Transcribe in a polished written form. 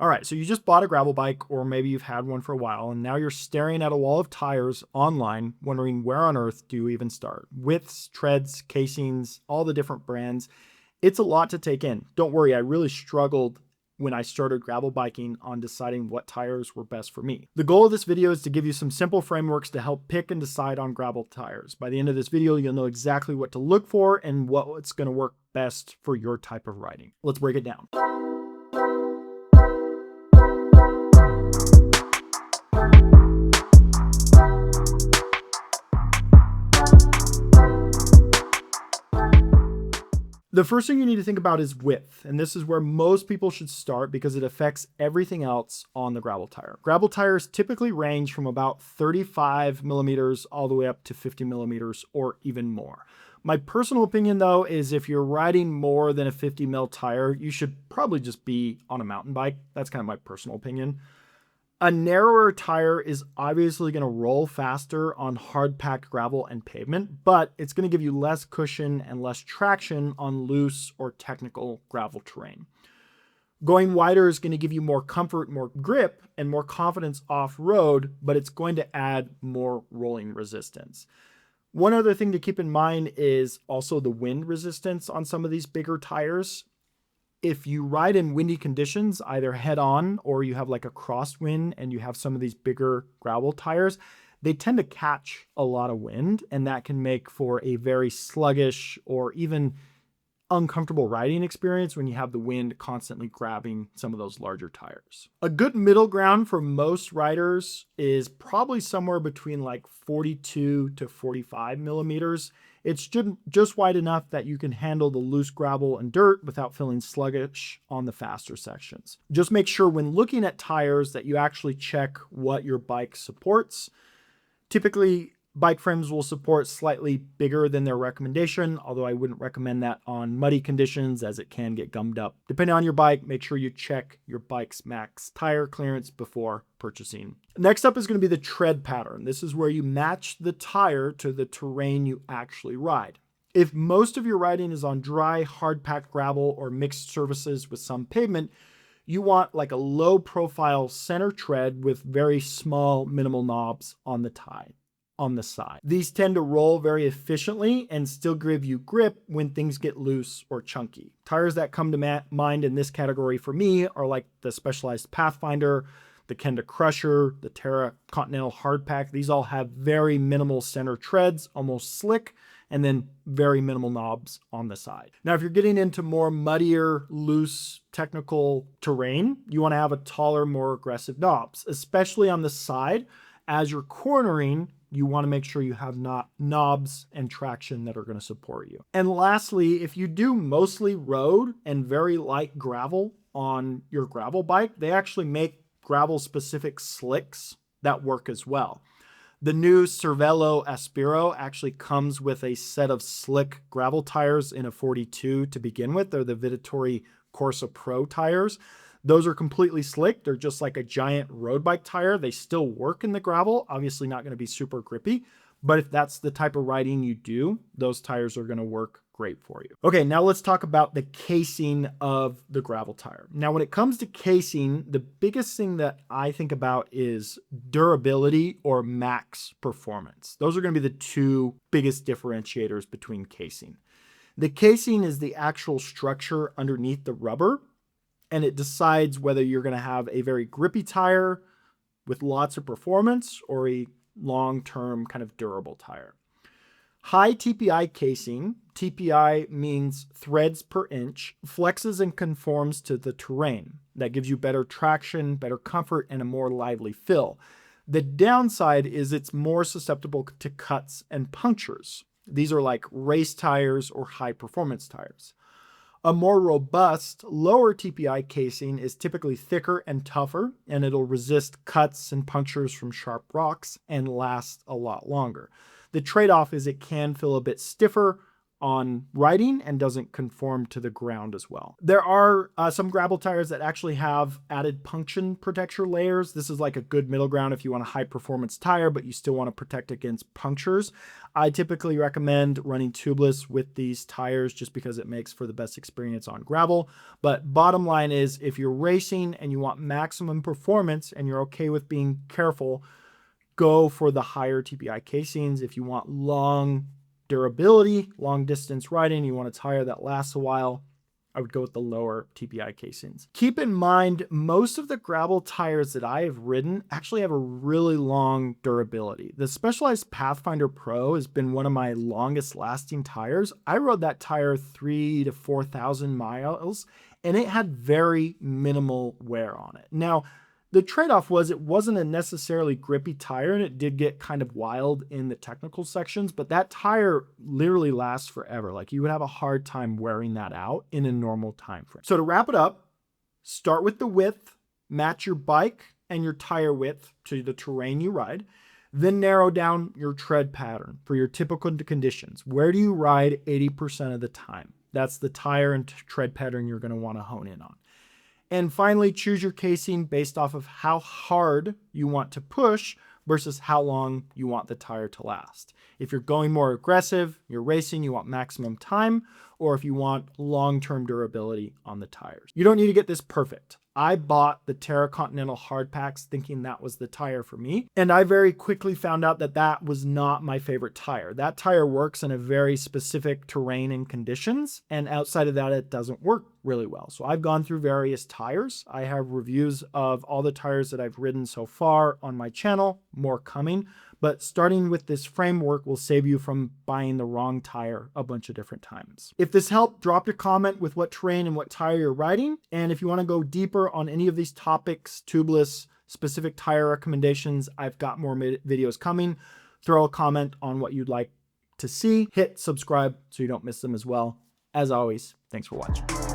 All right, so you just bought a gravel bike, or maybe you've had one for a while, and now you're staring at a wall of tires online, wondering where on earth do you even start? Widths, treads, casings, all the different brands. It's a lot to take in. Don't worry, I really struggled when I started gravel biking on deciding what tires were best for me. The goal of this video is to give you some simple frameworks to help pick and decide on gravel tires. By the end of this video, you'll know exactly what to look for and what's going to work best for your type of riding. Let's break it down. The first thing you need to think about is width, and this is where most people should start because it affects everything else on the gravel tire. Gravel tires typically range from about 35 millimeters all the way up to 50 millimeters or even more. My personal opinion, though, is if you're riding more than a 50 mil tire, you should probably just be on a mountain bike. That's kind of my personal opinion. A narrower tire is obviously going to roll faster on hard-packed gravel and pavement, but it's going to give you less cushion and less traction on loose or technical gravel terrain. Going wider is going to give you more comfort, more grip, and more confidence off-road, but it's going to add more rolling resistance. One other thing to keep in mind is also the wind resistance on some of these bigger tires. If you ride in windy conditions, either head on or you have like a crosswind and you have some of these bigger gravel tires, they tend to catch a lot of wind, and that can make for a very sluggish or even uncomfortable riding experience when you have the wind constantly grabbing some of those larger tires. A good middle ground for most riders is probably somewhere between like 42 to 45 millimeters. It's just wide enough that you can handle the loose gravel and dirt without feeling sluggish on the faster sections. Just make sure when looking at tires that you actually check what your bike supports. Typically, bike frames will support slightly bigger than their recommendation, although I wouldn't recommend that on muddy conditions as it can get gummed up. Depending on your bike, make sure you check your bike's max tire clearance before purchasing. Next up is going to be the tread pattern. This is where you match the tire to the terrain you actually ride. If most of your riding is on dry, hard-packed gravel or mixed surfaces with some pavement, you want like a low profile center tread with very small minimal knobs on the side. These tend to roll very efficiently and still give you grip when things get loose or chunky. Tires that come to mind in this category for me are like the Specialized Pathfinder, the Kenda Crusher, the Terra Continental Hardpack. These all have very minimal center treads, almost slick, and then very minimal knobs on the side. Now, if you're getting into more muddier, loose, technical terrain, you want to have a taller, more aggressive knobs, especially on the side. As you're cornering, you want to make sure you have knobs and traction that are going to support you. And lastly, if you do mostly road and very light gravel on your gravel bike, they actually make gravel-specific slicks that work as well. The new Cervelo Aspiro actually comes with a set of slick gravel tires in a 42 to begin with. They're the Vittori Corsa Pro tires. Those are completely slick. They're just like a giant road bike tire. They still work in the gravel, obviously not going to be super grippy, but if that's the type of riding you do, those tires are going to work great for you. Okay, now let's talk about the casing of the gravel tire. Now, when it comes to casing, the biggest thing that I think about is durability or max performance. Those are going to be the two biggest differentiators between casing. The casing is the actual structure underneath the rubber, and it decides whether you're going to have a very grippy tire with lots of performance or a long-term kind of durable tire. High TPI casing, TPI means threads per inch, flexes and conforms to the terrain. That gives you better traction, better comfort, and a more lively feel. The downside is it's more susceptible to cuts and punctures. These are like race tires or high-performance tires. A more robust, lower TPI casing is typically thicker and tougher, and it'll resist cuts and punctures from sharp rocks and last a lot longer. The trade-off is it can feel a bit stiffer on riding and doesn't conform to the ground as well. There are some gravel tires that actually have added puncture protection layers. This is like a good middle ground if you want a high performance tire, but you still want to protect against punctures. I typically recommend running tubeless with these tires just because it makes for the best experience on gravel. But bottom line is, if you're racing and you want maximum performance and you're okay with being careful, go for the higher TPI casings. If you want long durability, long distance riding, you want a tire that lasts a while, I would go with the lower TPI casings. Keep in mind, most of the gravel tires that I have ridden actually have a really long durability. The Specialized Pathfinder Pro has been one of my longest lasting tires. I rode that tire 3,000 to 4,000 miles and it had very minimal wear on it. Now, the trade-off was it wasn't a necessarily grippy tire and it did get kind of wild in the technical sections, but that tire literally lasts forever. Like, you would have a hard time wearing that out in a normal time frame. So to wrap it up, start with the width, match your bike and your tire width to the terrain you ride, then narrow down your tread pattern for your typical conditions. Where do you ride 80% of the time? That's the tire and tread pattern you're going to want to hone in on. And finally, choose your casing based off of how hard you want to push versus how long you want the tire to last. If you're going more aggressive, you're racing, you want maximum time, or if you want long-term durability on the tires. You don't need to get this perfect. I bought the Terra Continental Hardpacks thinking that was the tire for me, and I very quickly found out that that was not my favorite tire. That tire works in a very specific terrain and conditions, and outside of that, it doesn't work really well. So I've gone through various tires. I have reviews of all the tires that I've ridden so far on my channel, more coming. But starting with this framework will save you from buying the wrong tire a bunch of different times. If this helped, drop your comment with what terrain and what tire you're riding. And if you want to go deeper on any of these topics, tubeless, specific tire recommendations, I've got more videos coming. Throw a comment on what you'd like to see. Hit subscribe so you don't miss them as well. As always, thanks for watching.